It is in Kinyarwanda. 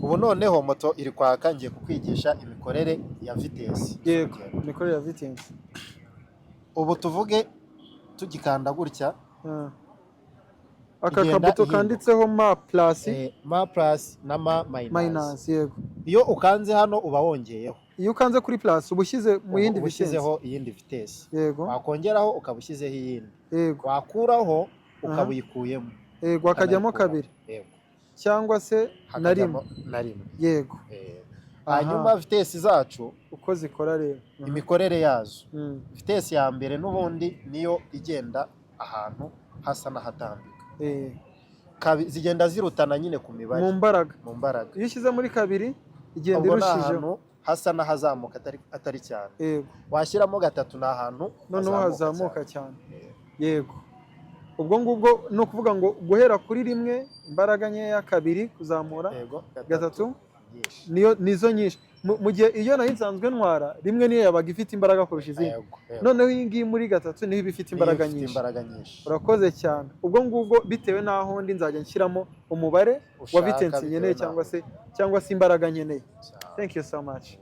ubu noneho moto iri kwaka, ngiye kukwigisha imikorere ya vitesi. yego imikorere ya vitesi. ubu tuvuge tugikanda gutya, aka kabuto kanditseho ma plus ma plus na ma minus. Yego, iyo ukanze hano uba wongeyeho, iyo ukanze kuri plus uba ushyize mu yindi vitesi, ushyizeho iyindi vitesi. Yego, wakongeraho ukaba ushyizeho iyindi. Yego, wakuraho ukaba uyikuyemo. Yego, hakajyamo kabiri. Yego, cyangwa se na rimwe. Yego. hanyuma vitesi zacu uko zikora rero, imikorere yazo, vitesi ya mbere n'ubundi niyo igenda ahantu hasa n'ahatambika. Zigenda zirutana nyine ku mibare, mu mbaraga. Iyo ushyize muri kabiri igenda irushijeho, hasa n'ahazamuka atari cyane. Yego, washyiramo gatatu ni ahantu noneho hazamuka cyane. Yego, ubwo ngubwo ni ukuvuga ngo guhera kuri rimwe imbaraga nkeya, kabiri kuzamura, gatatu nizo nyinshi. Mu gihe iyo nayo nsanzwe ntwara rimwe niyo yabaga ifite imbaraga kurusha izindi, noneho iyi ngiyi muri gatatu niho iba ifite imbaraga nyinshi. Urakoze cyane. ubwo ngubwo bitewe n'aho ndi nzajya nshyiramo umubare wa vitesi nkeneye cyangwa se imbaraga nkeneye. Thank you so much.